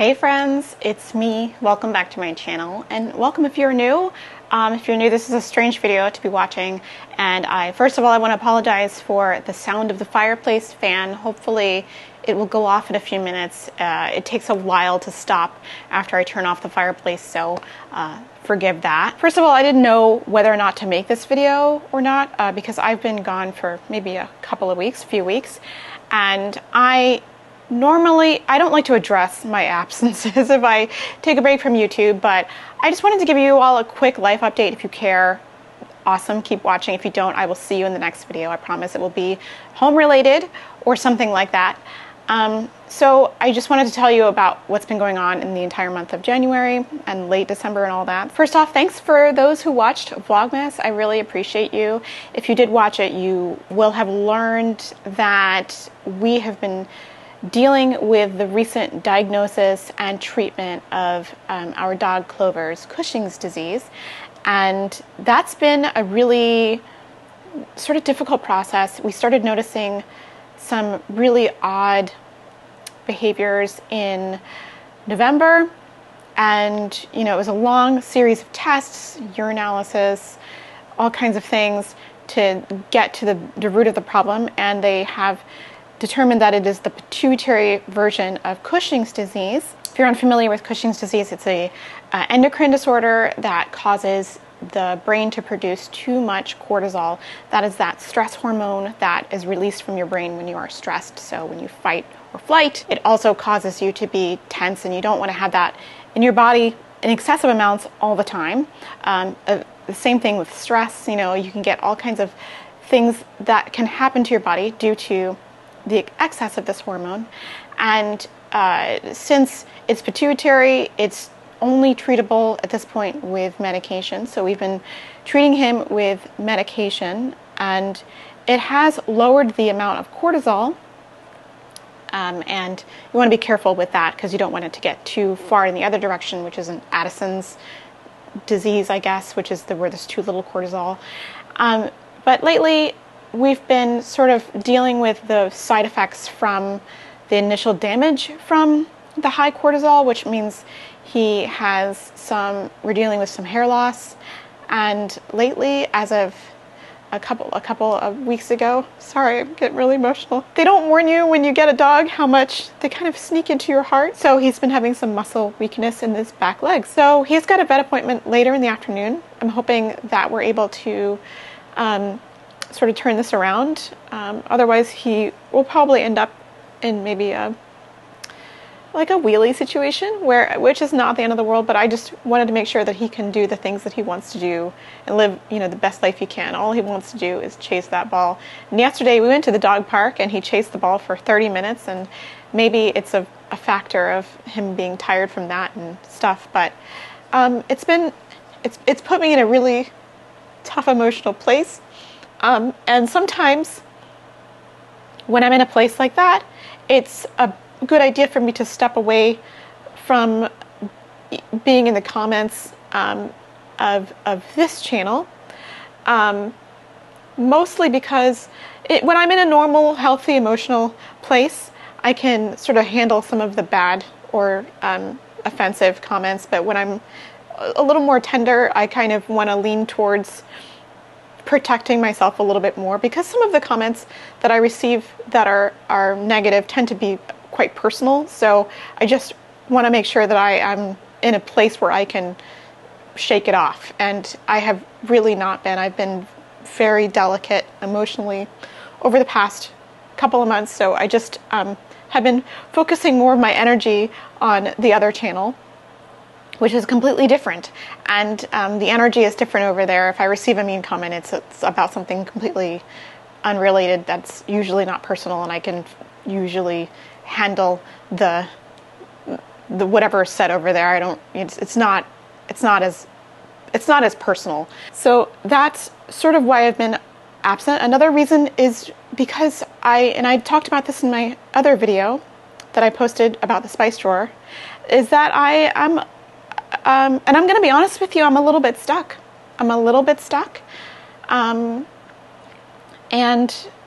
Hey friends, it's me. Welcome back to my channel, and welcome if you're new. If you're new, this is a strange video to be watching, and first of all I want to apologize for the sound of the fireplace fan. Hopefully it will go off in a few minutes. It takes a while to stop after I turn off the fireplace, so forgive that. First of all, I didn't know whether or not to make this video or not because I've been gone for maybe a few weeks, and Normally, I don't like to address my absences if I take a break from YouTube, but I just wanted to give you all a quick life update. If you care, awesome, keep watching. If you don't, I will see you in the next video. I promise it will be home related or something like that. So I just wanted to tell you about what's been going on in the entire month of January and late December and all that. First off, thanks for those who watched Vlogmas. I really appreciate you. If you did watch it, you will have learned that we have been dealing with the recent diagnosis and treatment of our dog Clover's Cushing's disease. And that's been a really sort of difficult process. We started noticing some really odd behaviors in November. And, you know, it was a long series of tests, urinalysis, all kinds of things to get to the root of the problem. And they have determined that it is the pituitary version of Cushing's disease. If you're unfamiliar with Cushing's disease, it's a endocrine disorder that causes the brain to produce too much cortisol. That is that stress hormone that is released from your brain when you are stressed. So when you fight or flight, it also causes you to be tense, and you don't want to have that in your body in excessive amounts all the time. The same thing with stress. You know, you can get all kinds of things that can happen to your body due to the excess of this hormone. And since it's pituitary, it's only treatable at this point with medication. So we've been treating him with medication, and it has lowered the amount of cortisol. And you want to be careful with that because you don't want it to get too far in the other direction, which is an Addison's disease, I guess, which is where there's too little cortisol. But lately, we've been sort of dealing with the side effects from the initial damage from the high cortisol, which means we're dealing with some hair loss. And lately, as of a couple of weeks ago, sorry, I'm getting really emotional. They don't warn you when you get a dog how much they kind of sneak into your heart. So he's been having some muscle weakness in his back legs. So he's got a vet appointment later in the afternoon. I'm hoping that we're able to sort of turn this around. Otherwise, he will probably end up in maybe a wheelie situation, which is not the end of the world. But I just wanted to make sure that he can do the things that he wants to do and live, you know, the best life he can. All he wants to do is chase that ball. And yesterday we went to the dog park and he chased the ball for 30 minutes, and maybe it's a factor of him being tired from that and stuff. But it's put me in a really tough emotional place. And sometimes when I'm in a place like that, it's a good idea for me to step away from being in the comments of this channel, mostly because when I'm in a normal, healthy, emotional place, I can sort of handle some of the bad or offensive comments. But when I'm a little more tender, I kind of want to lean towards protecting myself a little bit more, because some of the comments that I receive that are negative tend to be quite personal. So I just want to make sure that I am in a place where I can shake it off. And I have really not been. I've been very delicate emotionally over the past couple of months. So I just have been focusing more of my energy on the other channel, which is completely different. And the energy is different over there. If I receive a mean comment, it's about something completely unrelated that's usually not personal, and I can usually handle the whatever is said over there. It's not as personal. So that's sort of why I've been absent. Another reason is because I talked about this in my other video that I posted about the spice drawer, is that I'm and I'm going to be honest with you, I'm a little bit stuck. And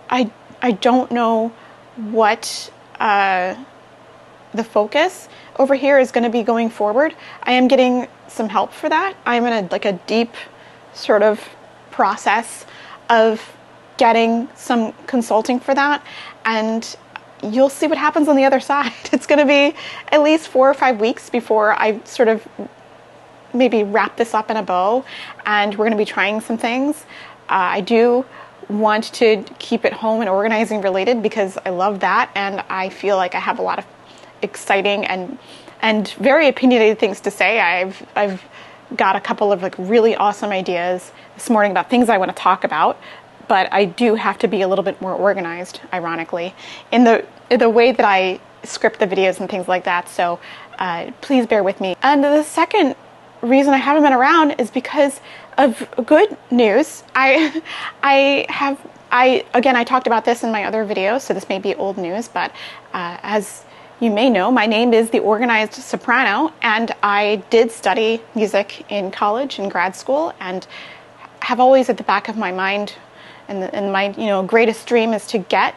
I don't know what the focus over here is going to be going forward. I am getting some help for that. I'm in a deep sort of process of getting some consulting for that, and you'll see what happens on the other side. It's going to be at least 4 or 5 weeks before I sort of maybe wrap this up in a bow, and we're going to be trying some things. I do want to keep it home and organizing related because I love that, and I feel like I have a lot of exciting and very opinionated things to say. I've got a couple of like really awesome ideas this morning about things I want to talk about, but I do have to be a little bit more organized, ironically, in the way that I script the videos and things like that. So please bear with me. And the second reason I haven't been around is because of good news. Again, I talked about this in my other video, so this may be old news, but as you may know, my name is the Organized Soprano, and I did study music in college and grad school, and have always at the back of my mind, and my greatest dream is to get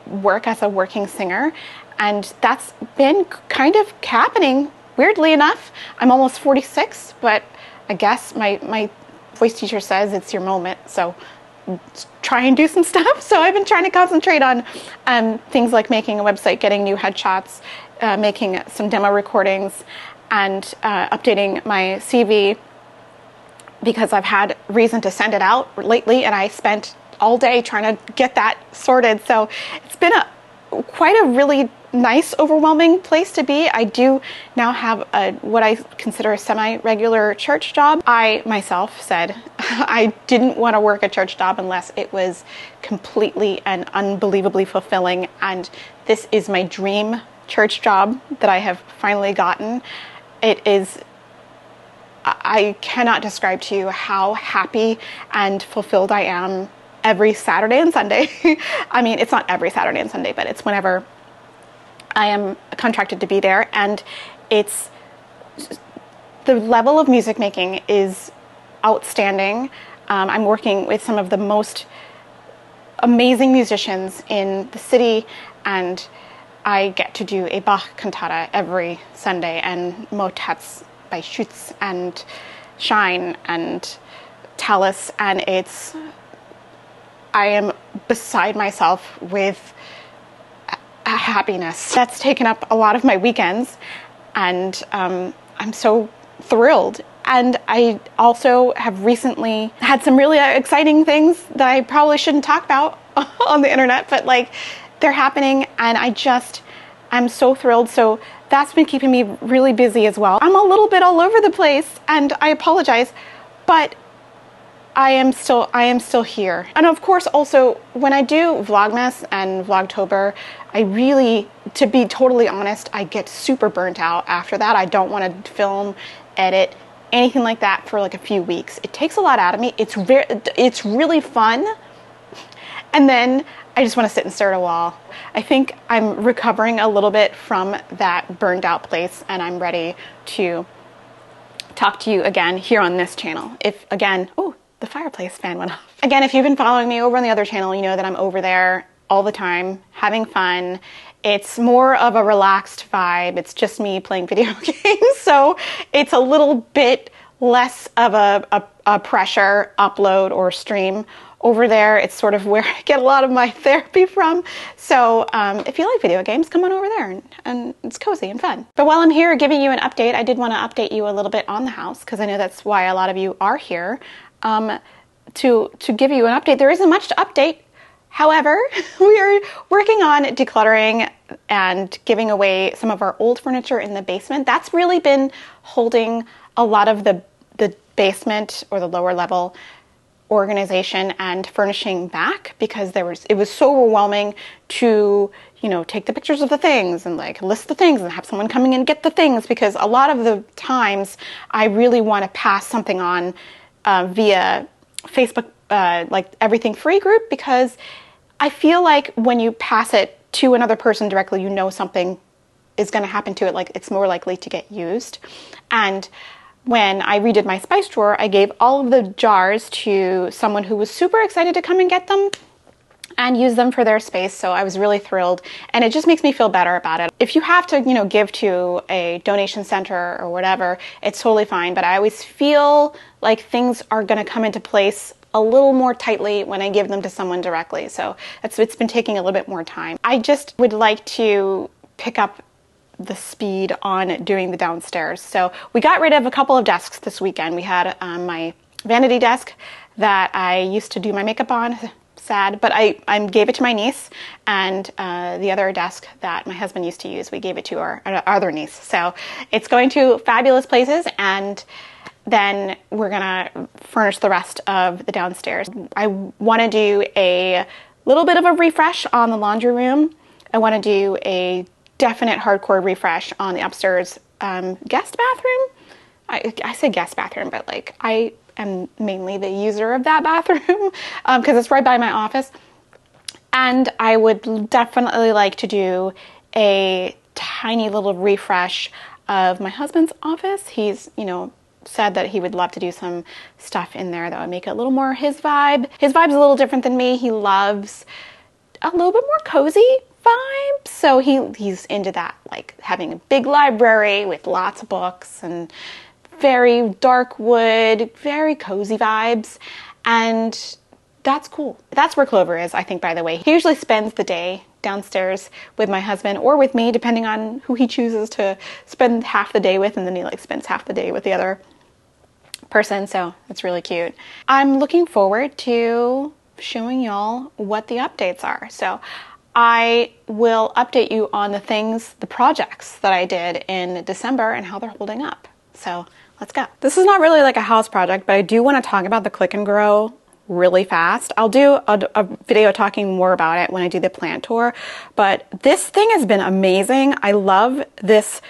work as a working singer, and that's been kind of happening. Weirdly enough, I'm almost 46, but I guess my voice teacher says it's your moment, so try and do some stuff. So I've been trying to concentrate on things like making a website, getting new headshots, making some demo recordings, and updating my CV, because I've had reason to send it out lately, and I spent all day trying to get that sorted. So it's been quite a really nice, overwhelming place to be. I do now have what I consider a semi-regular church job. I myself said I didn't want to work a church job unless it was completely and unbelievably fulfilling, and this is my dream church job that I have finally gotten. It is, I cannot describe to you how happy and fulfilled I am every Saturday and Sunday. I mean, it's not every Saturday and Sunday, but it's whenever I am contracted to be there, and it's the level of music making is outstanding. I'm working with some of the most amazing musicians in the city, and I get to do a Bach cantata every Sunday, and motets by Schütz and Schein and Tallis, and I am beside myself with happiness. That's taken up a lot of my weekends, and I'm so thrilled. And I also have recently had some really exciting things that I probably shouldn't talk about on the internet, but like they're happening, and I'm so thrilled. So that's been keeping me really busy as well. I'm a little bit all over the place, and I apologize, but I am still here. And of course, also when I do Vlogmas and Vlogtober, I really, to be totally honest, I get super burnt out after that. I don't want to film, edit, anything like that for like a few weeks. It takes a lot out of me. It's really fun, and then I just want to sit and stare at a wall. I think I'm recovering a little bit from that burned out place, and I'm ready to talk to you again here on this channel. If again, oh, the fireplace fan went off. Again, if you've been following me over on the other channel, you know that I'm over there all the time, having fun. It's more of a relaxed vibe. It's just me playing video games, so it's a little bit less of a pressure upload or stream. Over there, it's sort of where I get a lot of my therapy from. So if you like video games, come on over there, and it's cozy and fun. But while I'm here giving you an update, I did want to update you a little bit on the house, because I know that's why a lot of you are here. To give you an update, there isn't much to update. However, we are working on decluttering and giving away some of our old furniture in the basement. That's really been holding a lot of the basement or the lower level organization and furnishing back, because it was so overwhelming to take the pictures of the things and like list the things and have someone coming in and get the things, because a lot of the times I really want to pass something on via Facebook, like Everything Free group, because I feel like when you pass it to another person directly, something is going to happen to it, like it's more likely to get used. And when I redid my spice drawer, I gave all of the jars to someone who was super excited to come and get them. and use them for their space. So I was really thrilled, and it just makes me feel better about it. If you have to, give to a donation center or whatever, it's totally fine. But I always feel like things are going to come into place a little more tightly when I give them to someone directly. So it's been taking a little bit more time. I just would like to pick up the speed on doing the downstairs. So we got rid of a couple of desks this weekend. We had my vanity desk that I used to do my makeup on. Sad, but I gave it to my niece, and the other desk that my husband used to use, we gave it to our other niece. So it's going to fabulous places, and then we're gonna furnish the rest of the downstairs. I want to do a little bit of a refresh on the laundry room. I want to do a definite hardcore refresh on the upstairs guest bathroom. I say guest bathroom, but like I am mainly the user of that bathroom because it's right by my office. And I would definitely like to do a tiny little refresh of my husband's office. He's, said that he would love to do some stuff in there that would make it a little more his vibe. His vibe's a little different than me. He loves a little bit more cozy vibe. So he's into that, like having a big library with lots of books and very dark wood, very cozy vibes, and that's cool. That's where Clover is, I think, by the way. He usually spends the day downstairs with my husband or with me, depending on who he chooses to spend half the day with, and then he spends half the day with the other person, so it's really cute. I'm looking forward to showing y'all what the updates are. So I will update you on the projects that I did in December and how they're holding up. So let's go. This is not really like a house project, but I do want to talk about the Click and Grow really fast. I'll do a video talking more about it when I do the plant tour, but this thing has been amazing. I love this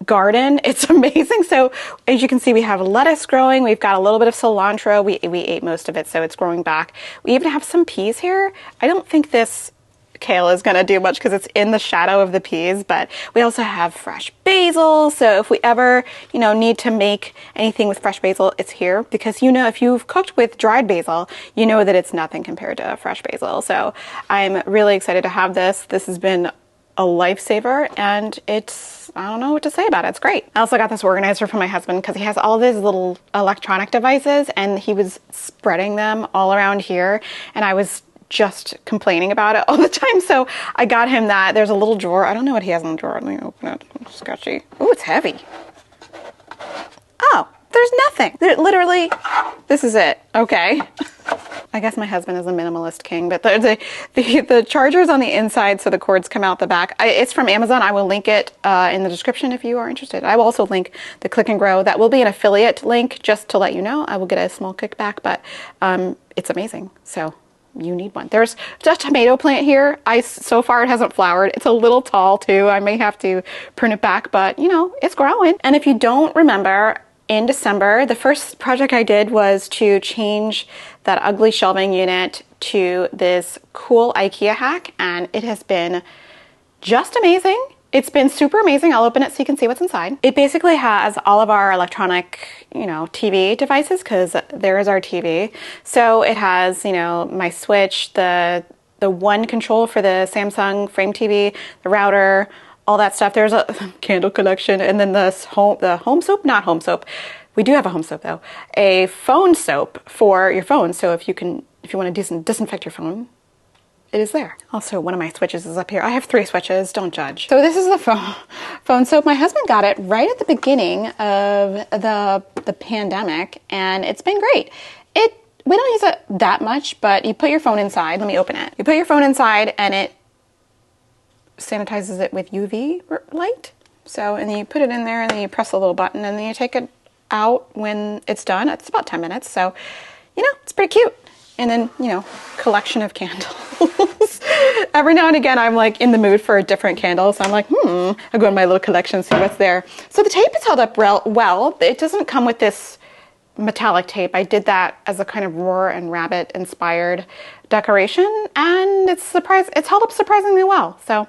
garden. It's amazing. So as you can see, we have lettuce growing. We've got a little bit of cilantro. We ate most of it, so it's growing back. We even have some peas here. I don't think this kale is going to do much because it's in the shadow of the peas, but we also have fresh basil. So if we ever, need to make anything with fresh basil, it's here, because if you've cooked with dried basil, you know that it's nothing compared to fresh basil. So I'm really excited to have this. This has been a lifesaver, and I don't know what to say about it. It's great. I also got this organizer for my husband because he has all these little electronic devices, and he was spreading them all around here, and I was just complaining about it all the time. So I got him that. There's a little drawer. I don't know what he has in the drawer. Let me open it. It's sketchy. Oh, it's heavy. Oh, there's nothing. Literally, this is it. Okay. I guess my husband is a minimalist king, but the charger's on the inside, so the cords come out the back. It's from Amazon. I will link it in the description if you are interested. I will also link the Click and Grow. That will be an affiliate link, just to let you know. I will get a small kickback, but it's amazing. So you need one. There's just a tomato plant here. So far it hasn't flowered. It's a little tall too. I may have to prune it back, but it's growing. And if you don't remember, in December, the first project I did was to change that ugly shelving unit to this cool IKEA hack, and it has been just amazing. It's been super amazing. I'll open it so you can see what's inside. It basically has all of our electronic, TV devices, because there is our TV. So it has, my switch, the one control for the Samsung Frame TV, the router, all that stuff. There's a candle collection, and then the home soap, not home soap. We do have a home soap though. A phone soap for your phone. So if you want to disinfect your phone, it is there. Also, one of my switches is up here. I have 3 switches, don't judge. So this is the phone soap. My husband got it right at the beginning of the pandemic, and it's been great. We don't use it that much, but you put your phone inside. Let me open it. You put your phone inside, and it sanitizes it with UV light. So, and then you put it in there, and then you press a little button, and then you take it out when it's done. It's about 10 minutes. So, it's pretty cute. And then, collection of candles. Every now and again, I'm like in the mood for a different candle. So I'm like, I'll go in my little collection, see what's there. So the tape is held up well. It doesn't come with this metallic tape. I did that as a kind of Roar and Rabbit inspired decoration, and it's held up surprisingly well. So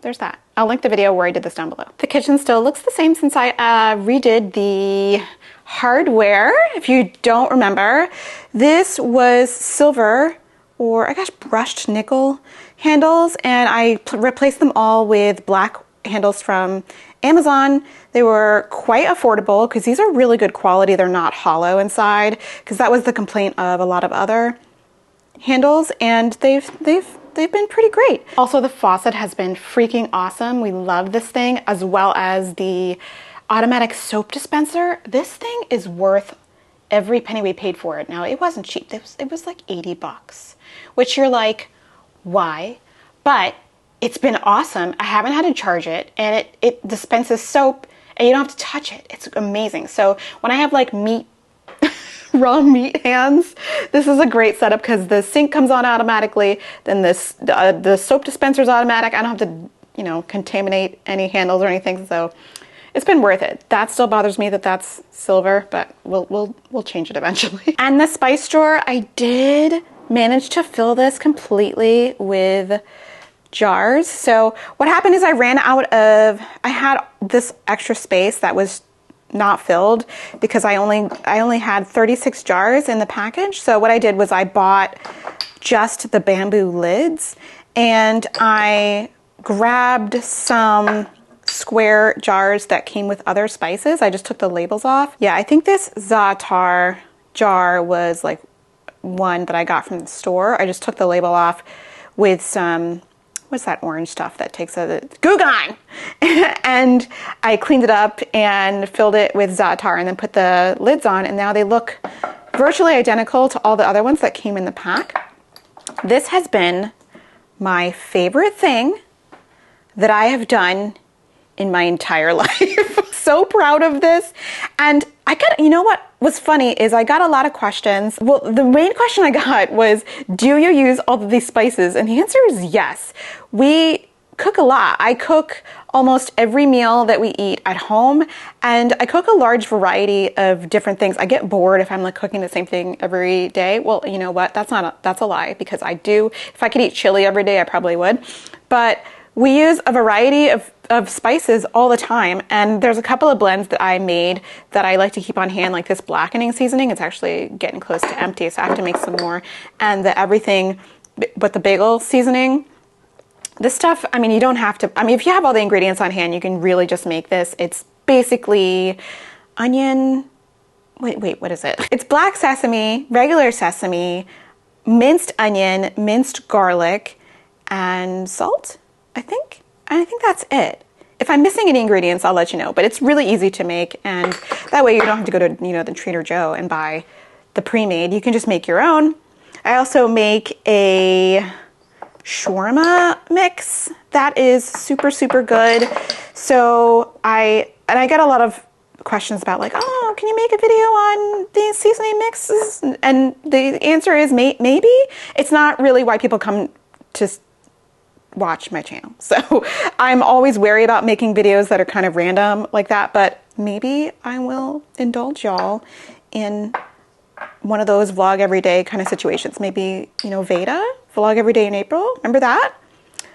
there's that. I'll link the video where I did this down below. The kitchen still looks the same since I redid the hardware. If you don't remember, this was silver or I guess brushed nickel handles, and I replaced them all with black handles from Amazon. They were quite affordable because these are really good quality. They're not hollow inside, because that was the complaint of a lot of other handles, and they've been pretty great. Also, the faucet has been freaking awesome. We love this thing, as well as the automatic soap dispenser. This thing is worth every penny we paid for it. Now, it wasn't cheap. It was like 80 bucks, which you're like, why? But it's been awesome. I haven't had to charge it, and it dispenses soap, and you don't have to touch it. It's amazing. So when I have like raw meat hands, this is a great setup because the sink comes on automatically. Then the soap dispenser is automatic. I don't have to, you know, contaminate any handles or anything. So it's been worth it. That still bothers me that that's silver, but we'll change it eventually. And the spice drawer, I did manage to fill this completely with jars. So what happened is I had this extra space that was not filled because I only had 36 jars in the package. So what I did was I bought just the bamboo lids, and I grabbed some square jars that came with other spices. I just took the labels off. Yeah, I think this za'atar jar was like one that I got from the store. I just took the label off with some, what's that orange stuff that takes a Guggen? And I cleaned it up and filled it with za'atar and then put the lids on, and now they look virtually identical to all the other ones that came in the pack. This has been my favorite thing that I have done in my entire life. So proud of this. And you know what was funny is I got a lot of questions. Well, the main question I got was, do you use all of these spices? And the answer is yes. We cook a lot. I cook almost every meal that we eat at home, and I cook a large variety of different things. I get bored if I'm like cooking the same thing every day. Well, you know what? That's a lie, because I do. If I could eat chili every day, I probably would. But we use a variety of spices all the time, and there's a couple of blends that I made that I like to keep on hand, like this blackening seasoning. It's actually getting close to empty, so I have to make some more. And the everything but the bagel seasoning. This stuff, I mean, you don't have to, I mean, if you have all the ingredients on hand, you can really just make this. It's basically onion, wait, what is it? It's black sesame, regular sesame, minced onion, minced garlic, and salt, I think. And I think that's it. If I'm missing any ingredients, I'll let you know, but it's really easy to make, and that way you don't have to go to, you know, the Trader Joe and buy the pre-made. You can just make your own. I also make a shawarma mix that is super, super good. So I get a lot of questions about like, oh, can you make a video on these seasoning mixes? And the answer is maybe. It's not really why people come to watch my channel. So I'm always wary about making videos that are kind of random like that, but maybe I will indulge y'all in one of those vlog every day kind of situations. Maybe, you know, Veda, vlog every day in April. Remember that?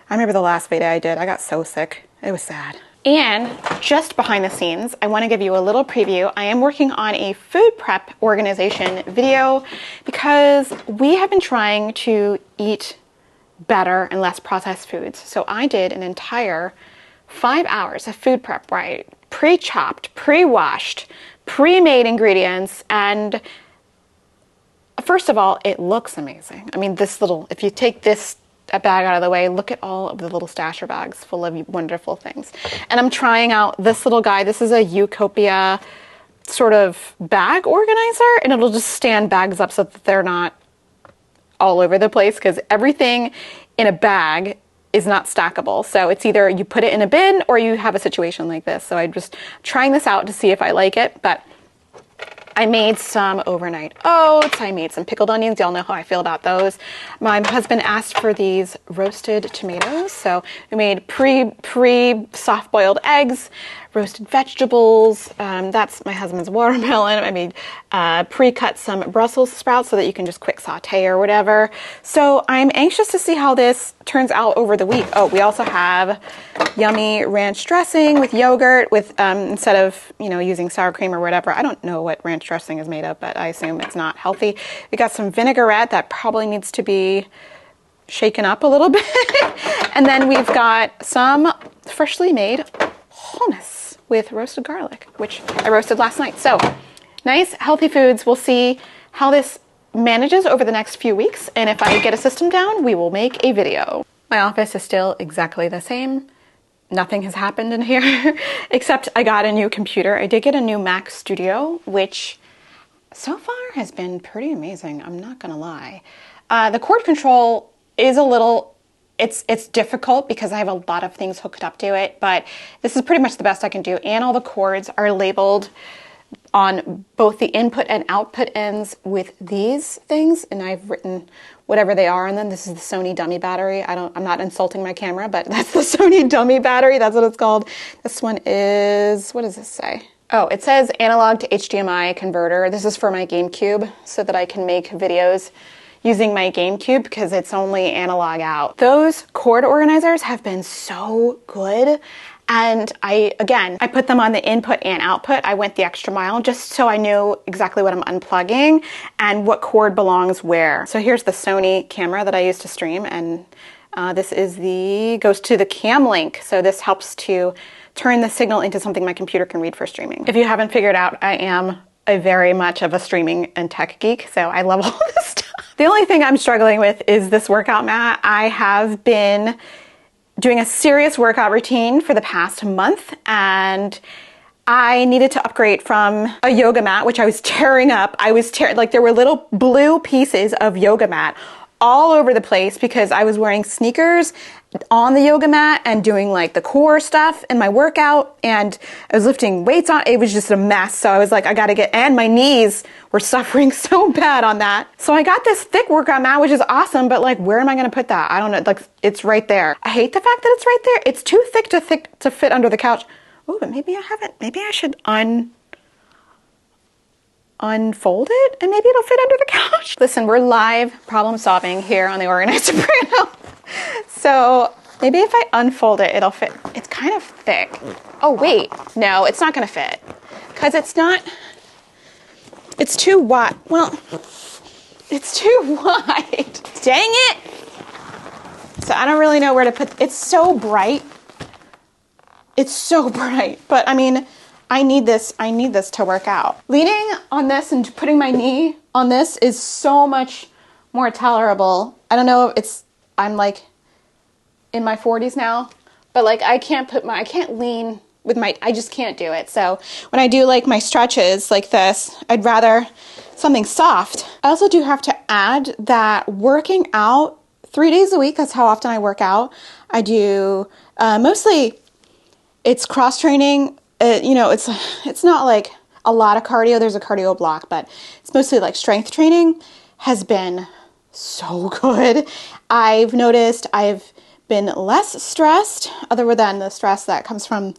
I remember the last Veda I did. I got so sick. It was sad. And just behind the scenes, I want to give you a little preview. I am working on a food prep organization video because we have been trying to eat better and less processed foods. So I did an entire 5 hours of food prep where I pre-chopped, pre-washed, pre-made ingredients, and first of all, it looks amazing. I mean, if you take this bag out of the way, look at all of the little stasher bags full of wonderful things. And I'm trying out this little guy. This is a Utopia sort of bag organizer, and it'll just stand bags up so that they're not all over the place, because everything in a bag is not stackable. So it's either you put it in a bin or you have a situation like this. So I'm just trying this out to see if I like it, but I made some overnight oats. I made some pickled onions. Y'all know how I feel about those. My husband asked for these roasted tomatoes. So we made pre soft boiled eggs, roasted vegetables. That's my husband's watermelon. I made pre-cut some Brussels sprouts so that you can just quick saute or whatever. So I'm anxious to see how this turns out over the week. Oh, we also have yummy ranch dressing with yogurt with instead of, you know, using sour cream or whatever. I don't know what ranch dressing is made of, but I assume it's not healthy. We got some vinaigrette that probably needs to be shaken up a little bit. And then we've got some freshly made hummus with roasted garlic, which I roasted last night. So nice, healthy foods. We'll see how this manages over the next few weeks. And if I get a system down, we will make a video. My office is still exactly the same. Nothing has happened in here, except I got a new computer. I did get a new Mac Studio, which so far has been pretty amazing. I'm not gonna lie. The cord control is a little, it's difficult because I have a lot of things hooked up to it, but this is pretty much the best I can do. And all the cords are labeled on both the input and output ends with these things. And I've written whatever they are on them. This is the Sony dummy battery. I'm not insulting my camera, but that's the Sony dummy battery. That's what it's called. This one is, what does this say? Oh, it says analog to HDMI converter. This is for my GameCube so that I can make videos using my GameCube because it's only analog out. Those cord organizers have been so good. And I put them on the input and output. I went the extra mile just so I knew exactly what I'm unplugging and what cord belongs where. So here's the Sony camera that I use to stream, and this is goes to the Cam Link. So this helps to turn the signal into something my computer can read for streaming. If you haven't figured out, I am very much of a streaming and tech geek, so I love all this stuff. The only thing I'm struggling with is this workout mat. I have been doing a serious workout routine for the past month, and I needed to upgrade from a yoga mat, which I was tearing up. Like there were little blue pieces of yoga mat all over the place because I was wearing sneakers on the yoga mat and doing like the core stuff in my workout, and I was lifting weights on. It was just a mess. So I was like, and my knees were suffering so bad on that. So I got this thick workout mat, which is awesome, but like, where am I going to put that? I don't know. Like, it's right there. I hate the fact that it's right there. It's too thick to fit under the couch. Oh, but maybe I should unfold it and maybe it'll fit under the couch. Listen, we're live problem solving here on the Organized Soprano. So maybe if I unfold it, it'll fit. It's kind of thick. Oh wait, no, it's not gonna fit. Because it's too wide. Well, it's too wide. Dang it! So I don't really know where to put, it's so bright. It's so bright, but I mean, I need this to work out. Leaning on this and putting my knee on this is so much more tolerable. I don't know if I'm like in my 40s now, but like I can't lean with I just can't do it. So when I do like my stretches like this, I'd rather something soft. I also do have to add that working out 3 days a week, that's how often I work out. I do, mostly it's cross training. It's not like a lot of cardio. There's a cardio block, but it's mostly like strength training has been so good. I've noticed I've been less stressed other than the stress that comes from,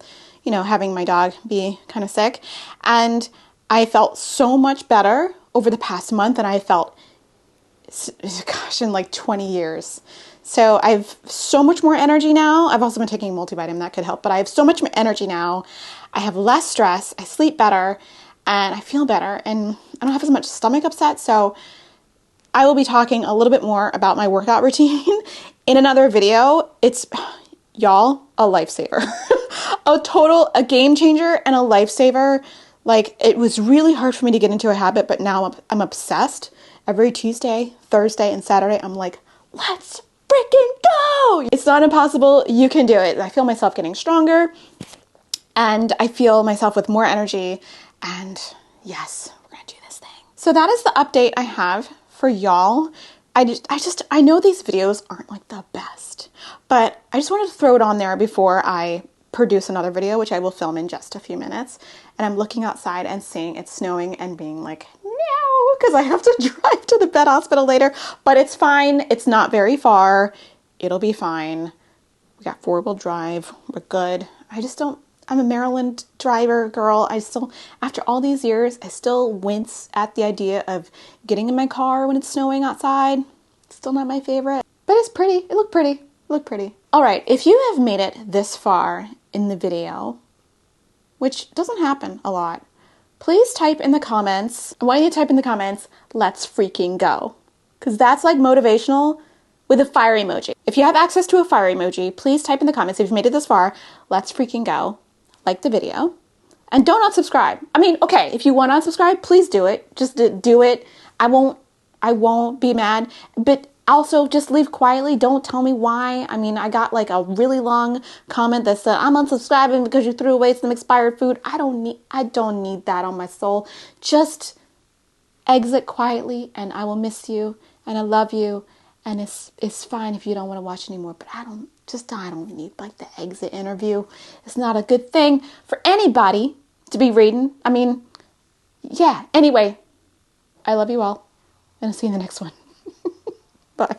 having my dog be kind of sick. And I felt so much better over the past month than I felt, in like 20 years. So I have so much more energy now. I've also been taking a multivitamin, that could help, but I have so much more energy now. I have less stress, I sleep better, and I feel better, and I don't have as much stomach upset. So I will be talking a little bit more about my workout routine in another video. It's, y'all, a lifesaver. A game changer and a lifesaver. Like, it was really hard for me to get into a habit, but now I'm obsessed. Every Tuesday, Thursday, and Saturday, I'm like, let's freaking go! It's not impossible. You can do it. I feel myself getting stronger, and I feel myself with more energy, and yes, we're gonna do this thing. So that is the update I have for y'all. I know these videos aren't like the best, but I just wanted to throw it on there before I produce another video, which I will film in just a few minutes. And I'm looking outside and seeing it's snowing and being like, no, because I have to drive to the vet hospital later, but it's fine. It's not very far. It'll be fine. We got 4-wheel drive. We're good. I just don't I'm a Maryland driver girl. I still, after all these years, I still wince at the idea of getting in my car when it's snowing outside. Still not my favorite, but it's pretty. It looked pretty. It looked pretty. All right, if you have made it this far in the video, which doesn't happen a lot, please type in the comments. I want you to type in the comments, let's freaking go. Because that's like motivational with a fire emoji. If you have access to a fire emoji, please type in the comments if you've made it this far, let's freaking go. Like the video. And don't unsubscribe. I mean, okay, if you want to unsubscribe, please do it. Just do it. I won't be mad. But also just leave quietly. Don't tell me why. I mean, I got like a really long comment that said, I'm unsubscribing because you threw away some expired food. I don't need that on my soul. Just exit quietly and I will miss you and I love you. And it's fine if you don't want to watch anymore, but I don't need like the exit interview. It's not a good thing for anybody to be reading. I mean, yeah. Anyway, I love you all and I'll see you in the next one. Bye.